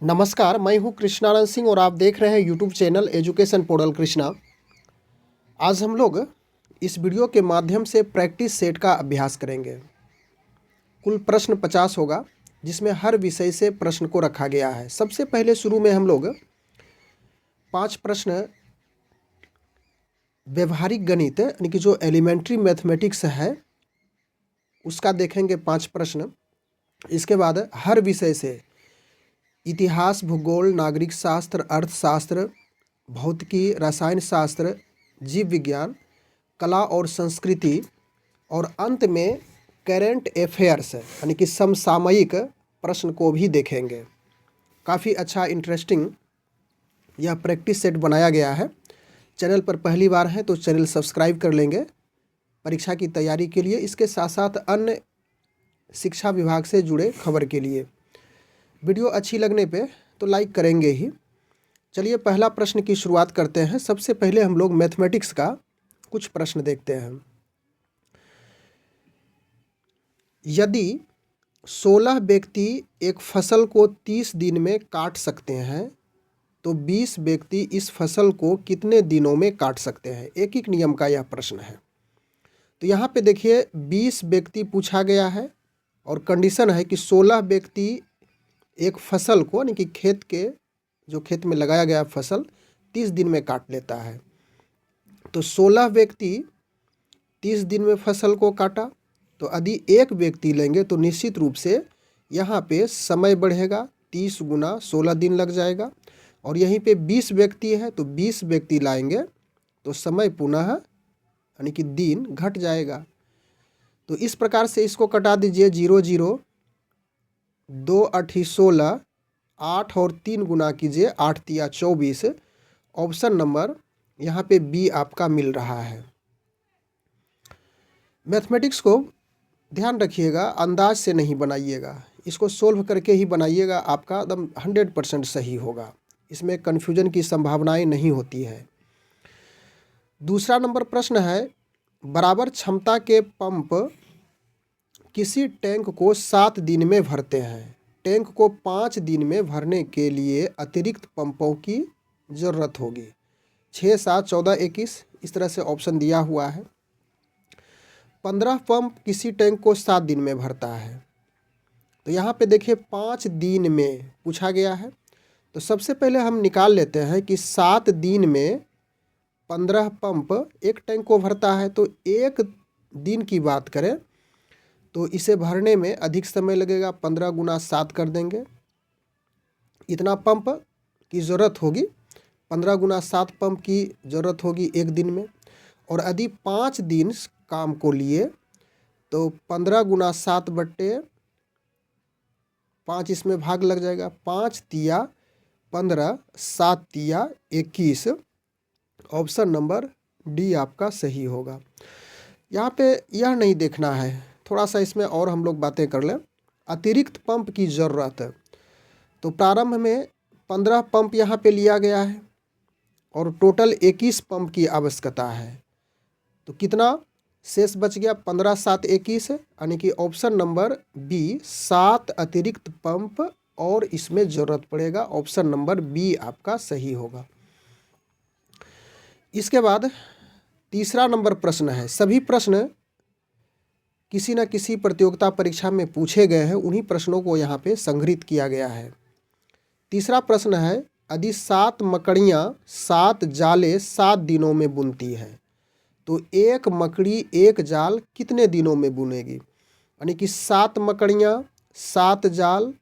नमस्कार, मैं हूं कृष्णानंद सिंह और आप देख रहे हैं YouTube channel education portal Krishna. आज हम लोग इस वीडियो के माध्यम से प्रैक्टिस सेट का अभ्यास करेंगे। कुल प्रश्न 50 होगा, जिसमें हर विषय से प्रश्न को रखा गया है। सबसे पहले शुरू में हम लोग 5 प्रश्न व्यवहारिक गणित यानी कि जो एलिमेंट्री मैथमेटिक्स है उसका देखेंगे 5 प्रश्न। इसके बाद हर विषय से इतिहास, भूगोल, नागरिक शास्त्र, अर्थशास्त्र, भौतिकी, रसायन शास्त्र, जीव विज्ञान, कला और संस्कृति और अंत में करेंट अफेयर्स यानी कि समसामयिक प्रश्न को भी देखेंगे। काफ़ी अच्छा इंटरेस्टिंग यह प्रैक्टिस सेट बनाया गया है। चैनल पर पहली बार है तो चैनल सब्सक्राइब कर लेंगे परीक्षा की तैयारी के लिए। इसके साथ साथ अन्य शिक्षा विभाग से जुड़े खबर के लिए। वीडियो अच्छी लगने पे तो लाइक करेंगे ही। चलिए पहला प्रश्न की शुरुआत करते हैं। सबसे पहले हम लोग मैथमेटिक्स का कुछ प्रश्न देखते हैं। यदि 16 व्यक्ति एक फसल को 30 दिन में काट सकते हैं तो 20 व्यक्ति इस फसल को कितने दिनों में काट सकते हैं? एक एक नियम का यह प्रश्न है। तो यहाँ पे देखिए 20 व्यक्ति पूछा गया है और कंडीशन है कि 16 व्यक्ति एक फसल को यानी कि खेत में लगाया गया फसल 30 दिन में काट लेता है। तो 16 व्यक्ति 30 दिन में फसल को काटा, तो यदि एक व्यक्ति लेंगे तो निश्चित रूप से यहाँ पे समय बढ़ेगा, 30 गुना 16 दिन लग जाएगा। और यहीं पे 20 व्यक्ति है तो 20 व्यक्ति लाएंगे तो समय पुनः यानी कि दिन घट जाएगा। तो इस प्रकार से इसको कटा दीजिए। 0 0 2 8 16, 8 और 3 गुना कीजिए, 8 तिया 24। ऑप्शन नंबर यहाँ पे बी आपका मिल रहा है। मैथमेटिक्स को ध्यान रखिएगा, अंदाज से नहीं बनाइएगा, इसको सोल्व करके ही बनाइएगा, आपका एकदम 100% सही होगा। इसमें कन्फ्यूजन की संभावनाएं नहीं होती है। दूसरा नंबर प्रश्न है, बराबर क्षमता के पंप किसी टैंक को 7 दिन में भरते हैं। टैंक को 5 दिन में भरने के लिए अतिरिक्त पंपों की ज़रूरत होगी। 6, 7, 14, 21 इस तरह से ऑप्शन दिया हुआ है। 15 पंप किसी टैंक को 7 दिन में भरता है। तो यहाँ पे देखिए 5 दिन में पूछा गया है। तो सबसे पहले हम निकाल लेते हैं कि 7 दिन में 15 पंप एक टैंक को भरता है। तो एक दिन की बात करें तो इसे भरने में अधिक समय लगेगा, 15 गुना 7 कर देंगे, इतना पंप की ज़रूरत होगी। 15 गुना 7 पंप की ज़रूरत होगी एक दिन में। और यदि 5 दिन काम को लिए तो 15 गुना 7 बट्टे 5 इसमें भाग लग जाएगा। 5 तिया 15, 7 तिया 21। ऑप्शन नंबर डी आपका सही होगा। यहाँ पे यह नहीं देखना है, थोड़ा सा इसमें और हम लोग बातें कर लें। अतिरिक्त पंप की ज़रूरत है तो प्रारंभ में 15 पंप यहाँ पे लिया गया है और टोटल 21 पंप की आवश्यकता है। तो कितना शेष बच गया? 15, 7, 21, यानी कि ऑप्शन नंबर बी 7 अतिरिक्त पंप और इसमें ज़रूरत पड़ेगा। ऑप्शन नंबर बी आपका सही होगा। इसके बाद तीसरा नंबर प्रश्न है। सभी प्रश्न किसी न किसी प्रतियोगिता परीक्षा में पूछे गए हैं, उन्हीं प्रश्नों को यहाँ पे संग्रहित किया गया है। तीसरा प्रश्न है, यदि 7 मकड़ियाँ 7 जाले 7 दिनों में बुनती है तो एक मकड़ी एक जाल कितने दिनों में बुनेगी? यानी कि 7 मकड़ियाँ 7 जाल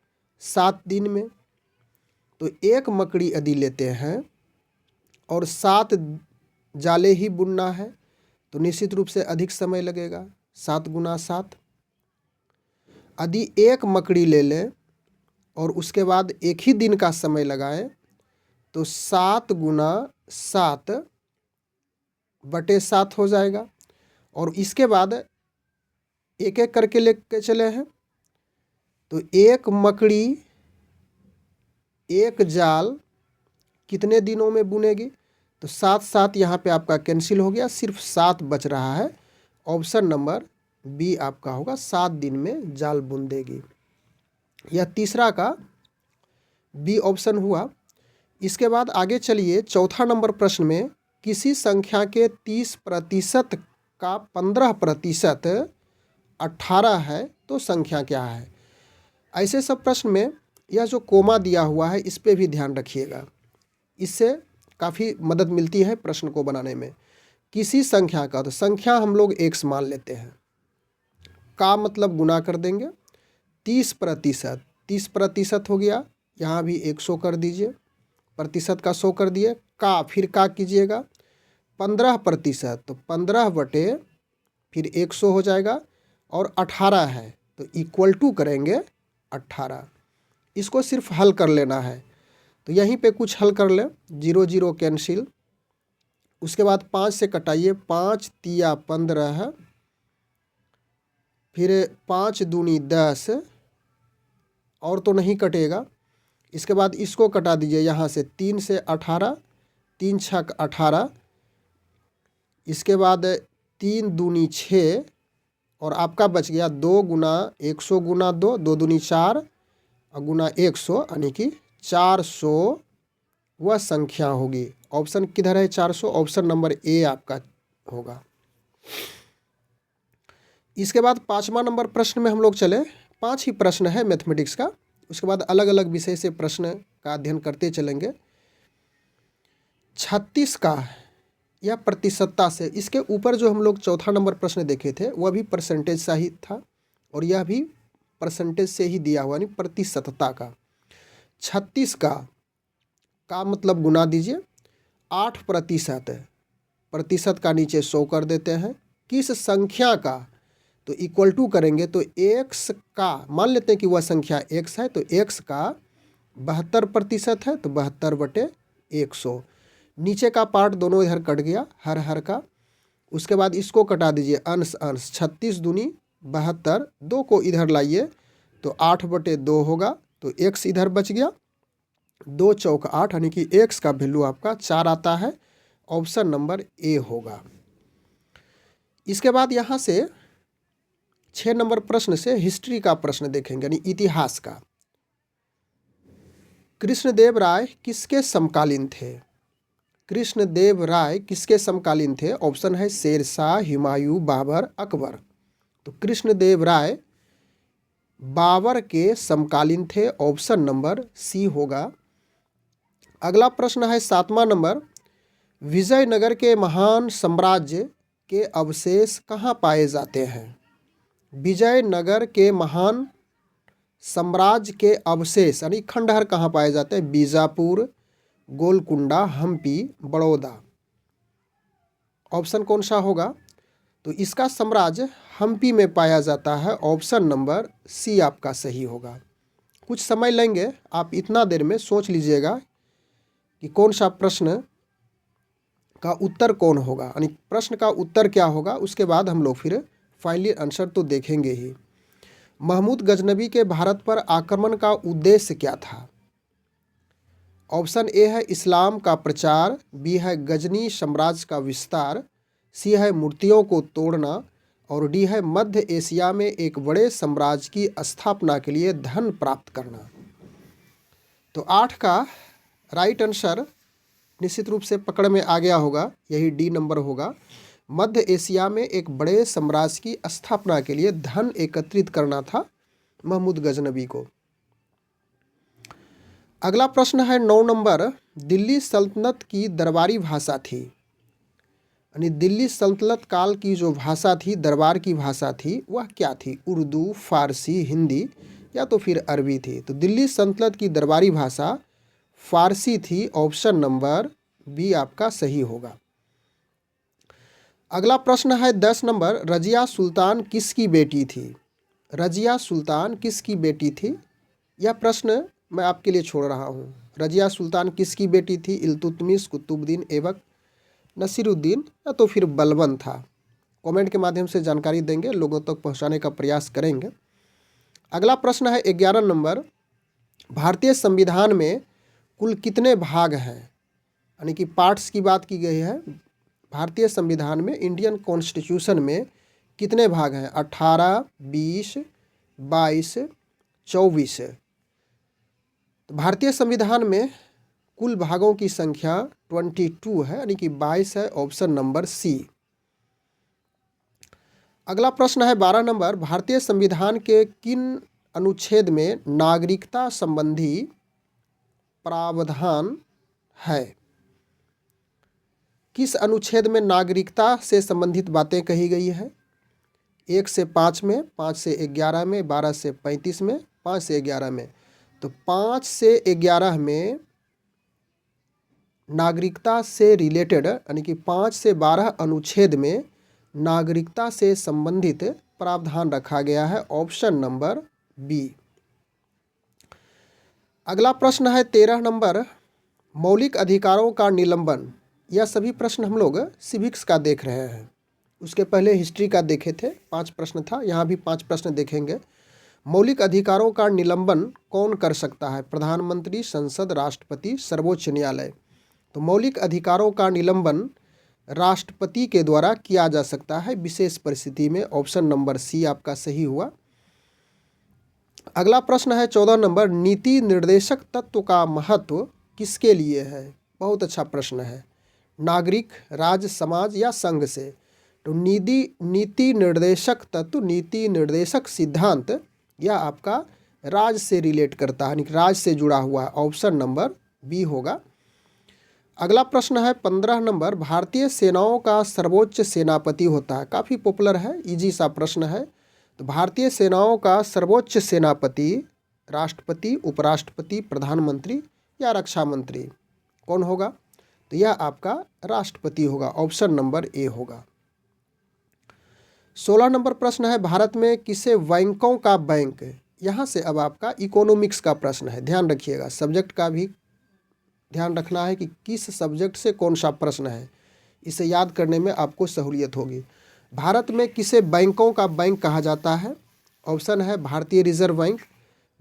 7 दिन में। तो एक मकड़ी यदि लेते हैं और 7 जाले ही बुनना है तो निश्चित रूप से अधिक समय लगेगा, 7 गुना 7। यदि एक मकड़ी ले लें और उसके बाद एक ही दिन का समय लगाएं तो 7 गुना 7 बटे 7 हो जाएगा। और इसके बाद एक एक करके लेके चले हैं तो एक मकड़ी एक जाल कितने दिनों में बुनेगी? तो 7 7 यहाँ पे आपका कैंसिल हो गया, सिर्फ 7 बच रहा है। ऑप्शन नंबर बी आपका होगा, 7 दिन में जाल बुन देगी। यह तीसरा का बी ऑप्शन हुआ। इसके बाद आगे चलिए, चौथा नंबर प्रश्न में किसी संख्या के 30% का 15% 18 है तो संख्या क्या है। ऐसे सब प्रश्न में यह जो कोमा दिया हुआ है इस पे भी ध्यान रखिएगा, इससे काफ़ी मदद मिलती है प्रश्न को बनाने में। किसी संख्या का, तो संख्या हम लोग x मान लेते हैं, का मतलब गुना कर देंगे, 30% 30% हो गया, यहाँ भी 100 कर दीजिए, प्रतिशत का 100 कर दिए, का फिर का कीजिएगा, 15% तो 15 बटे फिर 100 हो जाएगा, और 18 है तो इक्वल टू करेंगे 18। इसको सिर्फ हल कर लेना है, तो यहीं पे कुछ हल कर लें, 0 0 कैंसिल, उसके बाद 5 से कटाइए, 5 तिया 15, फिर 5 दूनी 10, और तो नहीं कटेगा। इसके बाद इसको कटा दीजिए, यहाँ से 3 से 18, 3 छक 18, इसके बाद 3 दूनी 6, और आपका बच गया 2 गुना 100 गुना 2, 2 दूनी 4 और गुना 100, यानी कि 400 वह संख्या होगी। ऑप्शन किधर है 400, ऑप्शन नंबर ए आपका होगा। इसके बाद 5वां नंबर प्रश्न में हम लोग चले, 5 ही प्रश्न है मैथमेटिक्स का, उसके बाद अलग अलग विषय से प्रश्न का अध्ययन करते चलेंगे। 36 का या प्रतिशतता से, इसके ऊपर जो हम लोग चौथा नंबर प्रश्न देखे थे वह भी परसेंटेज सा ही था, और यह भी परसेंटेज से ही दिया हुआ, यानी प्रतिशतता का। 36 का मतलब गुना दीजिए, 8% प्रतिशत का नीचे 100 कर देते हैं, किस संख्या का, तो इक्वल टू करेंगे, तो x का मान लेते हैं कि वह संख्या x है, तो x का 72% है, तो 72 बटे 100, नीचे का पार्ट दोनों इधर कट गया, हर हर का। उसके बाद इसको कटा दीजिए, अंश अंश, 36 दूनी 72, 2 को इधर लाइए तो 8 बटे 2 होगा, तो x इधर बच गया, 2 चौक 8, यानी कि x का वैल्यू आपका 4 आता है, ऑप्शन नंबर ए होगा। इसके बाद यहाँ से 6 नंबर प्रश्न से हिस्ट्री का प्रश्न देखेंगे, यानी इतिहास का। कृष्णदेव राय किसके समकालीन थे। कृष्णदेव राय किसके समकालीन थे, ऑप्शन है शेरशाह, हुमायूं, बाबर, अकबर। तो कृष्णदेव राय बाबर के समकालीन थे, ऑप्शन नंबर सी होगा। अगला प्रश्न है 7वां नंबर, विजयनगर के महान साम्राज्य के अवशेष कहाँ पाए जाते हैं। विजयनगर के महान साम्राज्य के अवशेष यानी खंडहर कहाँ पाए जाते हैं, बीजापुर, गोलकुंडा, हम्पी, बड़ौदा। ऑप्शन कौन सा होगा, तो इसका साम्राज्य हम्पी में पाया जाता है, ऑप्शन नंबर सी आपका सही होगा। कुछ समय लेंगे, आप इतना देर में सोच लीजिएगा कि कौन सा प्रश्न का उत्तर कौन होगा, यानी प्रश्न का उत्तर क्या होगा, उसके बाद हम लोग फिर फाइनली आंसर तो देखेंगे ही। महमूद गजनबी के भारत पर आक्रमण का उद्देश्य क्या था। ऑप्शन ए है इस्लाम का प्रचार, बी है गजनी साम्राज्य का विस्तार, सी है मूर्तियों को तोड़ना, और डी है मध्य एशिया में एक बड़े साम्राज्य की स्थापना के लिए धन प्राप्त करना। तो 8 का राइट आंसर निश्चित रूप से पकड़ में आ गया होगा, यही डी नंबर होगा। मध्य एशिया में एक बड़े साम्राज्य की स्थापना के लिए धन एकत्रित करना था महमूद गजनबी को। अगला प्रश्न है 9 नंबर, दिल्ली सल्तनत की दरबारी भाषा थी, यानी दिल्ली सल्तनत काल की जो भाषा थी, दरबार की भाषा थी, वह क्या थी, उर्दू, फारसी, हिंदी या तो फिर अरबी थी। तो दिल्ली सल्तनत की दरबारी भाषा फारसी थी, ऑप्शन नंबर बी आपका सही होगा। अगला प्रश्न है 10 नंबर, रजिया सुल्तान किसकी बेटी थी। रजिया सुल्तान किसकी बेटी थी, यह प्रश्न मैं आपके लिए छोड़ रहा हूँ। रजिया सुल्तान किसकी बेटी थी, इल्तुतमिश, कुतुबुद्दीन ऐबक, नसीरुद्दीन या तो फिर बलबन था। कमेंट के माध्यम से जानकारी देंगे, लोगों तक पहुँचाने का प्रयास करेंगे। अगला प्रश्न है 11 नंबर, भारतीय संविधान में कुल कितने भाग हैं, यानी कि पार्ट्स की बात की गई है। भारतीय संविधान में, इंडियन कॉन्स्टिट्यूशन में कितने भाग हैं, 18, 20, 22, 24। तो तो भारतीय संविधान में कुल भागों की संख्या 22 है, यानी कि 22 है, ऑप्शन नंबर सी। अगला प्रश्न है 12 नंबर, भारतीय संविधान के किन अनुच्छेद में नागरिकता संबंधी प्रावधान है? किस अनुच्छेद में नागरिकता से संबंधित बातें कही गई है? 1 से 5 में, 5 से 11 में, 12 से 35 में, 5 से 11 में। तो 5 से 11 में नागरिकता से रिलेटेड, यानी कि 5 से 12 अनुच्छेद में नागरिकता से संबंधित प्रावधान रखा गया है, ऑप्शन नंबर बी। अगला प्रश्न है 13 नंबर, मौलिक अधिकारों का निलंबन। यह सभी प्रश्न हम लोग सिविक्स का देख रहे हैं, उसके पहले हिस्ट्री का देखे थे, 5 प्रश्न था, यहाँ भी 5 प्रश्न देखेंगे। मौलिक अधिकारों का निलंबन कौन कर सकता है? प्रधानमंत्री, संसद, राष्ट्रपति, सर्वोच्च न्यायालय। तो मौलिक अधिकारों का निलंबन राष्ट्रपति के द्वारा किया जा सकता है विशेष परिस्थिति में, ऑप्शन नंबर सी आपका सही हुआ। अगला प्रश्न है 14 नंबर, नीति निर्देशक तत्व का महत्व किसके लिए है? बहुत अच्छा प्रश्न है। नागरिक, राज्य, समाज या संघ से? तो नीति निर्देशक तत्व, नीति निर्देशक सिद्धांत यह आपका राज्य से रिलेट करता है, यानी राज्य से जुड़ा हुआ है, ऑप्शन नंबर बी होगा। अगला प्रश्न है 15 नंबर, भारतीय सेनाओं का सर्वोच्च सेनापति होता है। काफ़ी पॉपुलर है, इजी सा प्रश्न है। तो भारतीय सेनाओं का सर्वोच्च सेनापति राष्ट्रपति, उपराष्ट्रपति, प्रधानमंत्री या रक्षा मंत्री कौन होगा? तो यह आपका राष्ट्रपति होगा, ऑप्शन नंबर ए होगा। 16 नंबर प्रश्न है, भारत में किसे बैंकों का बैंक? यहाँ से अब आपका इकोनॉमिक्स का प्रश्न है, ध्यान रखिएगा, सब्जेक्ट का भी ध्यान रखना है कि किस सब्जेक्ट से कौन सा प्रश्न है, इसे याद करने में आपको सहूलियत होगी। भारत में किसे बैंकों का बैंक कहा जाता है? ऑप्शन है भारतीय रिजर्व बैंक,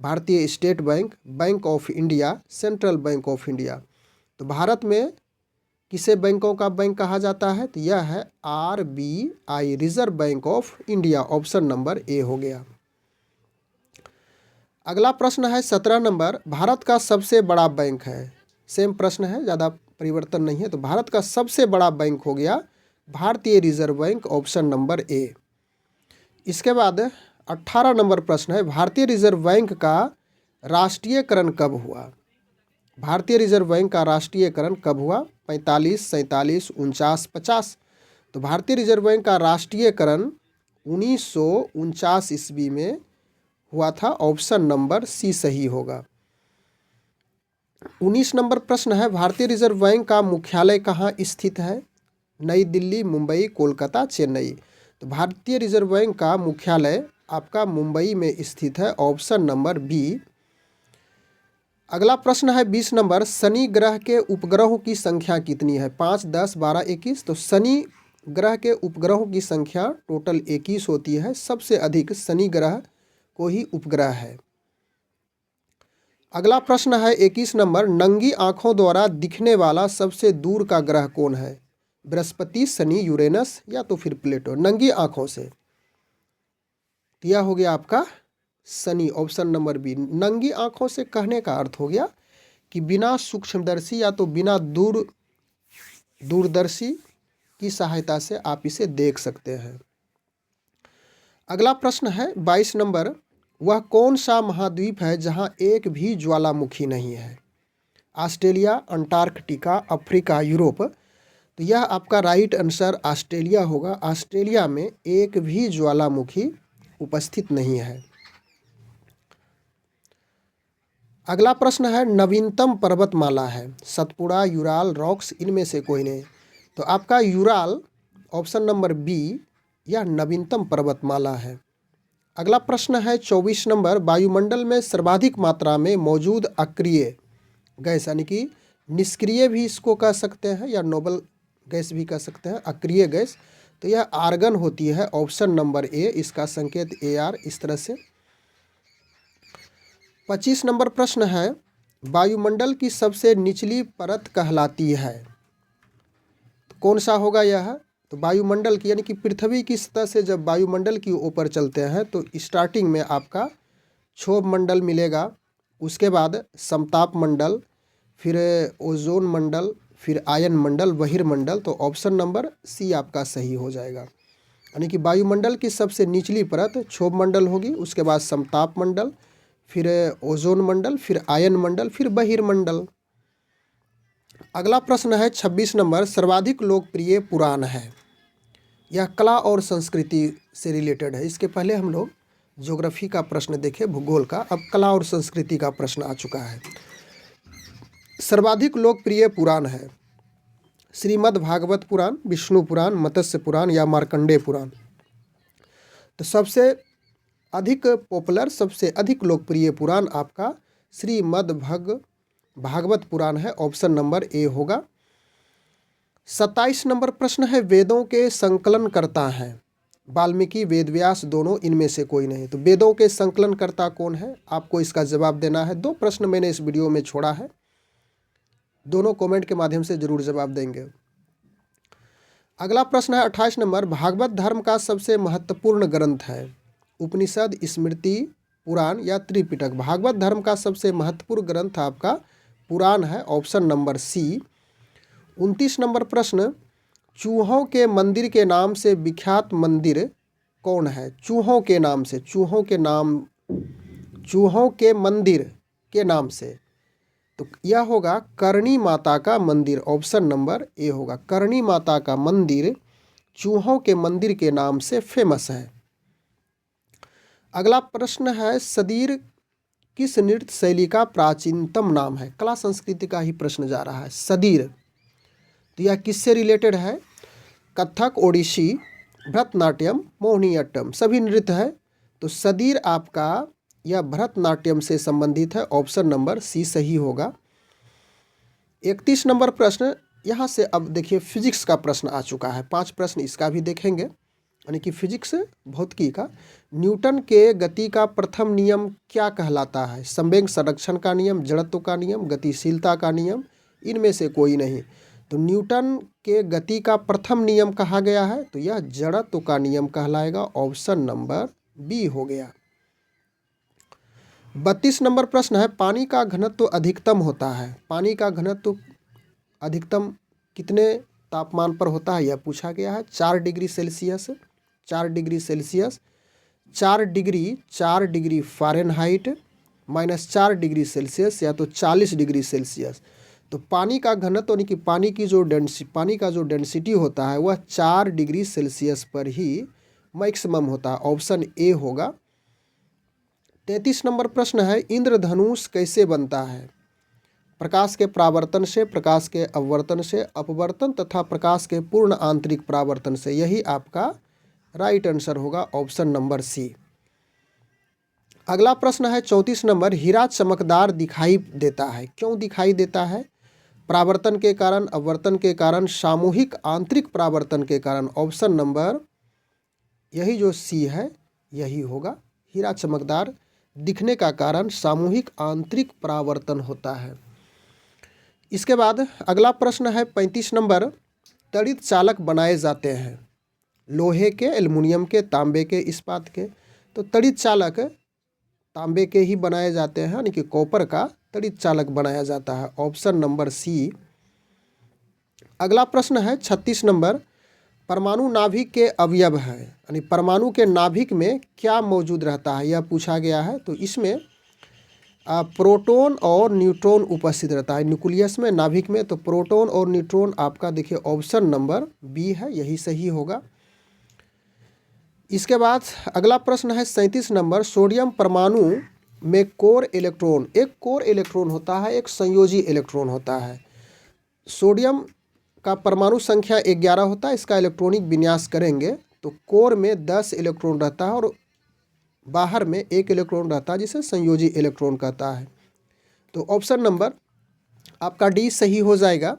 भारतीय state bank, bank of India, central bank of India. तो भारत में किसे बैंकों का बैंक कहा जाता है? तो यह है RBI, reserve bank of India, option number A हो गया। अगला प्रश्न है 17 नंबर, भारत का सबसे बड़ा बैंक है। सेम प्रश्न है, ज़्यादा परिवर्तन नहीं है। तो भारत का सबसे बड़ा बैंक हो गया भारतीय reserve bank, option number A. इसके बाद 18 नंबर प्रश्न है, भारतीय रिजर्व बैंक का राष्ट्रीयकरण कब हुआ? भारतीय रिजर्व बैंक का राष्ट्रीयकरण कब हुआ? 45, 47, 49, 50। तो भारतीय रिजर्व बैंक का राष्ट्रीयकरण 1949 ईस्वी में हुआ था, ऑप्शन नंबर सी सही होगा। 19 नंबर प्रश्न है, भारतीय रिजर्व बैंक का मुख्यालय कहाँ स्थित है? नई दिल्ली, मुंबई, कोलकाता, चेन्नई। तो भारतीय रिजर्व बैंक का मुख्यालय आपका मुंबई में स्थित है, ऑप्शन नंबर बी। अगला प्रश्न है 20 नंबर, शनि ग्रह के उपग्रहों की संख्या कितनी है? 5, 10, 12, 21। तो शनि ग्रह के उपग्रहों की संख्या टोटल 21 होती है, सबसे अधिक शनि ग्रह को ही उपग्रह है। अगला प्रश्न है 21 नंबर, नंगी आंखों द्वारा दिखने वाला सबसे दूर का ग्रह कौन है? बृहस्पति, शनि, यूरेनस या तो फिर प्लेटो, नंगी आंखों से। यह हो गया आपका शनि, ऑप्शन नंबर बी। नंगी आंखों से कहने का अर्थ हो गया कि बिना सूक्ष्मदर्शी या तो बिना दूरदर्शी की सहायता से आप इसे देख सकते हैं। अगला प्रश्न है 22 नंबर, वह कौन सा महाद्वीप है जहां एक भी ज्वालामुखी नहीं है? Australia, Antarctica, Africa, Europe. तो यह आपका राइट आंसर ऑस्ट्रेलिया होगा। ऑस्ट्रेलिया में एक भी ज्वालामुखी उपस्थित नहीं है। अगला प्रश्न है, नवीनतम पर्वतमाला है? सतपुड़ा, यूराल, रॉक्स, इनमें से कोई नहीं। तो आपका यूराल, ऑप्शन नंबर बी, यह नवीनतम पर्वतमाला है। अगला प्रश्न है 24 नंबर, वायुमंडल में सर्वाधिक मात्रा में मौजूद अक्रिय गैस, यानी कि निष्क्रिय भी इसको कह सकते हैं या नोबल गैस भी कह सकते हैं, अक्रिय गैस। तो यह आर्गन होती है, ऑप्शन नंबर ए, इसका संकेत AR इस तरह से। 25 नंबर प्रश्न है, वायुमंडल की सबसे निचली परत कहलाती है? तो कौन सा होगा यह? तो वायुमंडल की, यानी कि पृथ्वी की सतह से जब वायुमंडल की ऊपर चलते हैं तो स्टार्टिंग में आपका क्षोभ मंडल मिलेगा, उसके बाद समताप मंडल, फिर ओजोन मंडल, फिर आयन मंडल, बहिर्मंडल। तो ऑप्शन नंबर सी आपका सही हो जाएगा। यानी कि वायुमंडल की सबसे निचली परत क्षोभ मंडल होगी, उसके बाद समताप मंडल, फिर ओजोन मंडल, फिर आयन मंडल, फिर बहिर्मंडल। अगला प्रश्न है 26 नंबर, सर्वाधिक लोकप्रिय पुराण है। यह कला और संस्कृति से रिलेटेड है। इसके पहले हम लोग ज्योग्राफी का प्रश्न देखे, भूगोल का, अब कला और संस्कृति का प्रश्न आ चुका है। सर्वाधिक लोकप्रिय पुराण है श्रीमद् भागवत पुराण, विष्णु पुराण, मत्स्य पुराण या मार्कंडेय पुराण। तो सबसे अधिक पॉपुलर, सबसे अधिक लोकप्रिय पुराण आपका श्रीमद् भागवत पुराण है। ऑप्शन नंबर ए होगा। 27 नंबर प्रश्न है, वेदों के संकलनकर्ता हैं वाल्मीकि, वेदव्यास, दोनों, इनमें से कोई नहीं। तो वेदों के संकलनकर्ता कौन है, आपको इसका जवाब देना है। 2 प्रश्न मैंने इस वीडियो में छोड़ा है, दोनों कमेंट के माध्यम से जरूर जवाब देंगे। अगला प्रश्न है 28 नंबर, भागवत धर्म का सबसे महत्वपूर्ण ग्रंथ है उपनिषद, स्मृति, पुराण या त्रिपिटक। भागवत धर्म का सबसे महत्वपूर्ण ग्रंथ आपका पुराण है। ऑप्शन नंबर सी। 29 नंबर प्रश्न, चूहों के मंदिर के नाम से विख्यात मंदिर कौन है। चूहों के नाम से, चूहों के मंदिर के नाम से। तो यह होगा करणी माता का मंदिर। ऑप्शन नंबर ए होगा। करणी माता का मंदिर चूहों के मंदिर के नाम से फेमस है। अगला प्रश्न है, सदीर किस नृत्य शैली का प्राचीनतम नाम है। कला संस्कृति का ही प्रश्न जा रहा है। सदीर, तो यह किससे रिलेटेड है। कथक, ओडिसी, भरतनाट्यम, मोहिनीअट्टम, सभी नृत्य है। तो सदीर आपका यह भरतनाट्यम से संबंधित है। ऑप्शन नंबर सी सही होगा। 31 नंबर प्रश्न, यहाँ से अब देखिए फिजिक्स का प्रश्न आ चुका है। 5 प्रश्न इसका भी देखेंगे, यानी कि फिजिक्स भौतिकी का। न्यूटन के गति का प्रथम नियम क्या कहलाता है। संवेग संरक्षण का नियम, जड़त्व का नियम, गतिशीलता का नियम, इनमें से कोई नहीं। तो न्यूटन के गति का प्रथम नियम कहा गया है, तो यह जड़त्व का नियम कहलाएगा। ऑप्शन नंबर बी हो गया। 32 नंबर प्रश्न है, पानी का घनत्व अधिकतम होता है। पानी का घनत्व अधिकतम कितने तापमान पर होता है, यह पूछा गया है। 4 degree Celsius, 4 degree Celsius, 4 degree Fahrenheit, -4 degree Celsius, या तो 40 डिग्री सेल्सियस। तो पानी का घनत्व यानी कि पानी का जो डेंसिटी होता है वह 4 डिग्री सेल्सियस पर ही मैक्सिमम होता है। ऑप्शन ए होगा। 33 नंबर प्रश्न है, इंद्रधनुष कैसे बनता है। प्रकाश के परावर्तन से, प्रकाश के अपवर्तन से, अपवर्तन तथा प्रकाश के पूर्ण आंतरिक परावर्तन से। यही आपका राइट आंसर होगा। Option number C. अगला प्रश्न है 34 नंबर, हीरा चमकदार दिखाई देता है, क्यों दिखाई देता है। परावर्तन के कारण, अपवर्तन के कारण, सामूहिक आंतरिक परावर्तन के कारण। ऑप्शन नंबर यही जो सी है यही होगा। हीरा चमकदार दिखने का कारण सामूहिक आंतरिक परावर्तन होता है। इसके बाद अगला प्रश्न है 35 नंबर, तड़ित चालक बनाए जाते हैं लोहे के, एल्युमिनियम के, तांबे के, इस्पात के। तो तड़ित चालक तांबे के ही बनाए जाते हैं, यानी कि कॉपर का तड़ित चालक बनाया जाता है। Option number C. अगला प्रश्न है 36 नंबर, परमाणु नाभिक के अवयव है, यानी परमाणु के नाभिक में क्या मौजूद रहता है, यह पूछा गया है। तो इसमें प्रोटॉन और न्यूट्रॉन उपस्थित रहता है न्यूक्लियस में, नाभिक में। तो प्रोटॉन और न्यूट्रॉन आपका देखिए ऑप्शन नंबर बी है, यही सही होगा। इसके बाद अगला प्रश्न है 37 नंबर, सोडियम परमाणु में कोर इलेक्ट्रॉन, एक कोर इलेक्ट्रॉन होता है, एक संयोजी इलेक्ट्रॉन होता है। सोडियम का परमाणु संख्या 11 होता है। इसका इलेक्ट्रॉनिक विन्यास करेंगे तो कोर में 10 इलेक्ट्रॉन रहता है और बाहर में 1 इलेक्ट्रॉन रहता है, जिसे संयोजी इलेक्ट्रॉन कहता है। तो ऑप्शन नंबर आपका डी सही हो जाएगा।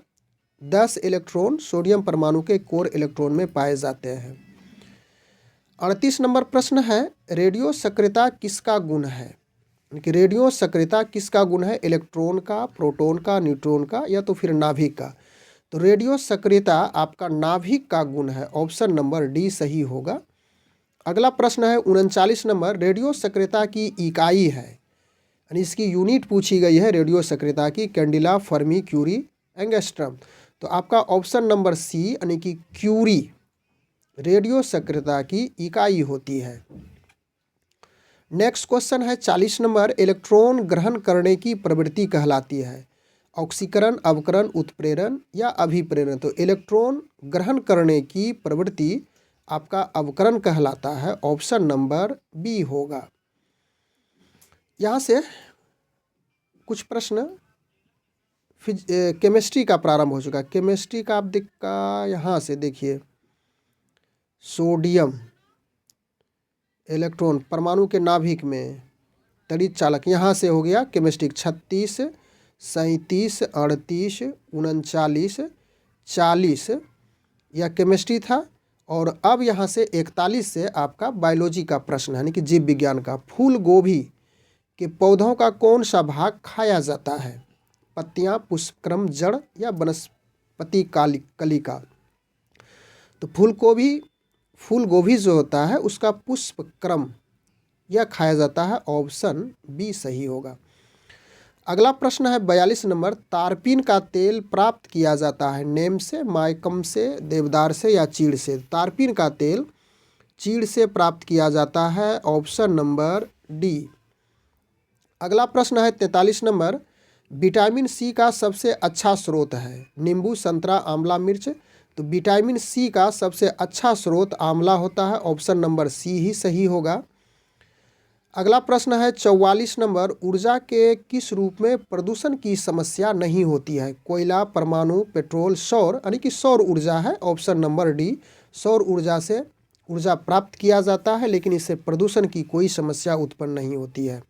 10 इलेक्ट्रॉन सोडियम परमाणु के कोर इलेक्ट्रॉन में पाए जाते हैं। 38 नंबर प्रश्न है, रेडियो सक्रियता किसका गुण है। कि रेडियो सक्रियता किसका गुण है, इलेक्ट्रॉन का, प्रोटॉन का, न्यूट्रॉन का, या तो फिर नाभिक का। तो रेडियो सक्रियता आपका नाभिक का गुण है। ऑप्शन नंबर डी सही होगा। अगला प्रश्न है 39 नंबर, रेडियो सक्रियता की इकाई है, यानी इसकी यूनिट पूछी गई है रेडियो सक्रियता की, कैंडिला, फर्मी, क्यूरी, एंगस्ट्रम। तो आपका ऑप्शन नंबर सी यानी कि क्यूरी रेडियो सक्रियता की इकाई होती है। नेक्स्ट क्वेश्चन है 40 नंबर, इलेक्ट्रॉन ग्रहण करने की प्रवृत्ति कहलाती है ऑक्सीकरण, अवकरण, उत्प्रेरण या अभिप्रेरण। तो इलेक्ट्रॉन ग्रहण करने की प्रवृत्ति आपका अवकरण कहलाता है, ऑप्शन नंबर बी होगा। यहाँ से कुछ प्रश्न केमिस्ट्री का प्रारंभ हो चुका है। केमिस्ट्री का आप यहाँ से देखिए, सोडियम इलेक्ट्रॉन परमाणु के नाभिक में तड़ित चालक, यहाँ से हो गया केमिस्ट्री 36, 37, 38, 39, 40 यह केमिस्ट्री था। और अब यहाँ से 41 से आपका बायोलॉजी का प्रश्न है, यानी कि जीव विज्ञान का। फूल गोभी के पौधों का कौन सा भाग खाया जाता है? पत्तियाँ, पुष्पक्रम, जड़ या वनस्पति कलिका। तो फूल गोभी जो होता है उसका पुष्पक्रम यह खाया जाता है, ऑप्शन बी सही होगा। अगला प्रश्न है 42 नंबर, तारपीन का तेल प्राप्त किया जाता है नेम से, मायकम से, देवदार से या चीड़ से। तारपीन का तेल चीड़ से प्राप्त किया जाता है, ऑप्शन नंबर डी। अगला प्रश्न है 43 नंबर, विटामिन सी का सबसे अच्छा स्रोत है नींबू, संतरा, आंवला, मिर्च। तो विटामिन सी का सबसे अच्छा स्रोत आंवला होता है, ऑप्शन नंबर सी ही सही होगा। अगला प्रश्न है 44 नंबर, ऊर्जा के किस रूप में प्रदूषण की समस्या नहीं होती है? कोयला, परमाणु, पेट्रोल, सौर, यानी कि सौर ऊर्जा है, ऑप्शन नंबर डी। सौर ऊर्जा से ऊर्जा प्राप्त किया जाता है लेकिन इससे प्रदूषण की कोई समस्या उत्पन्न नहीं होती है।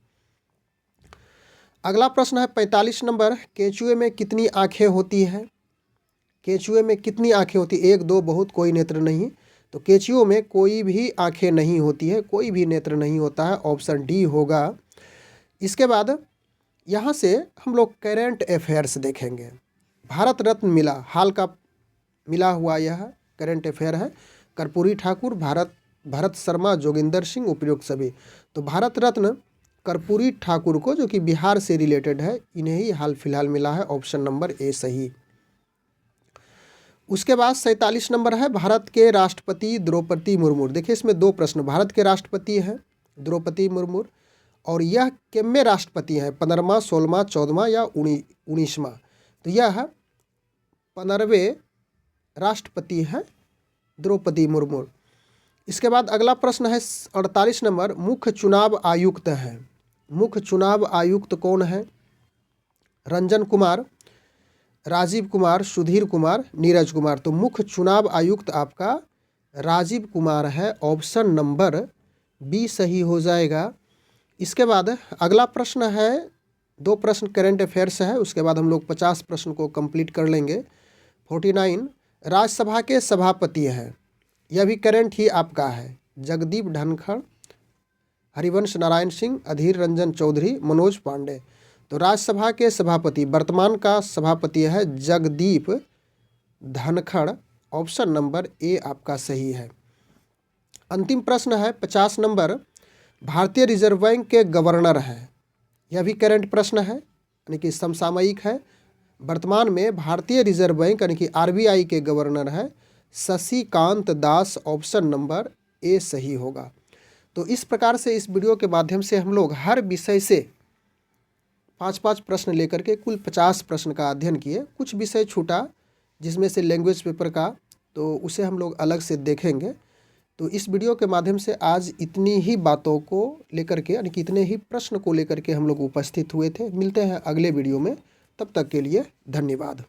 अगला प्रश्न है 45 नंबर, केंचुए में कितनी आँखें होती हैं? केंचुए में कितनी आँखें होती? 1, 2, बहुत, कोई नेत्र नहीं। तो केंचुओं में कोई भी आँखें नहीं होती है, कोई भी नेत्र नहीं होता है, ऑप्शन डी होगा। इसके बाद यहाँ से हम लोग करेंट अफेयर्स देखेंगे। भारत रत्न मिला, हाल का मिला हुआ यह करेंट अफेयर है। कर्पूरी ठाकुर, भरत शर्मा, जोगिंदर सिंह, उपयुक्त सभी। तो भारत रत्न कर्पूरी ठाकुर को, जो कि बिहार से रिलेटेड है, इन्हें ही हाल फिलहाल मिला है, ऑप्शन नंबर ए सही। उसके बाद 47 नंबर है, भारत के राष्ट्रपति द्रौपदी मुर्मू। देखिए इसमें दो प्रश्न, भारत के राष्ट्रपति हैं द्रौपदी मुर्मू और यह कितवें राष्ट्रपति हैं? 15वां, 16वां, 14वां या 19वां। तो यह 15वें राष्ट्रपति हैं द्रौपदी मुर्मू। इसके बाद अगला प्रश्न है 48 नंबर, मुख्य चुनाव आयुक्त हैं। मुख्य चुनाव आयुक्त कौन है? रंजन कुमार, राजीव कुमार, सुधीर कुमार, नीरज कुमार। तो मुख्य चुनाव आयुक्त आपका राजीव कुमार है, ऑप्शन नंबर बी सही हो जाएगा। इसके बाद अगला प्रश्न है, 2 प्रश्न करेंट अफेयर्स है, उसके बाद हम लोग 50 प्रश्न को कंप्लीट कर लेंगे। 49, राज्यसभा के सभापति हैं, यह भी करेंट ही आपका है। जगदीप धनखड़, हरिवंश नारायण सिंह, अधीर रंजन चौधरी, मनोज पांडे। तो राज्यसभा के सभापति वर्तमान का सभापति है Jagdeep Dhankhar, option number A आपका सही है। अंतिम प्रश्न है 50 नंबर, भारतीय रिजर्व बैंक के गवर्नर हैं, यह भी करंट प्रश्न है, यानी कि समसामयिक है। वर्तमान में भारतीय रिजर्व बैंक यानी कि आरबीआई के गवर्नर है Shashikant Das, option number A सही होगा। तो इस प्रकार से इस वीडियो के माध्यम से हम लोग हर विषय से 5-5 प्रश्न लेकर के कुल 50 प्रश्न का अध्ययन किए। कुछ विषय छूटा जिसमें से लैंग्वेज पेपर का, तो उसे हम लोग अलग से देखेंगे। तो इस वीडियो के माध्यम से आज इतनी ही बातों को लेकर के, यानी कि इतने ही प्रश्न को लेकर के हम लोग उपस्थित हुए थे। मिलते हैं अगले वीडियो में, तब तक के लिए धन्यवाद।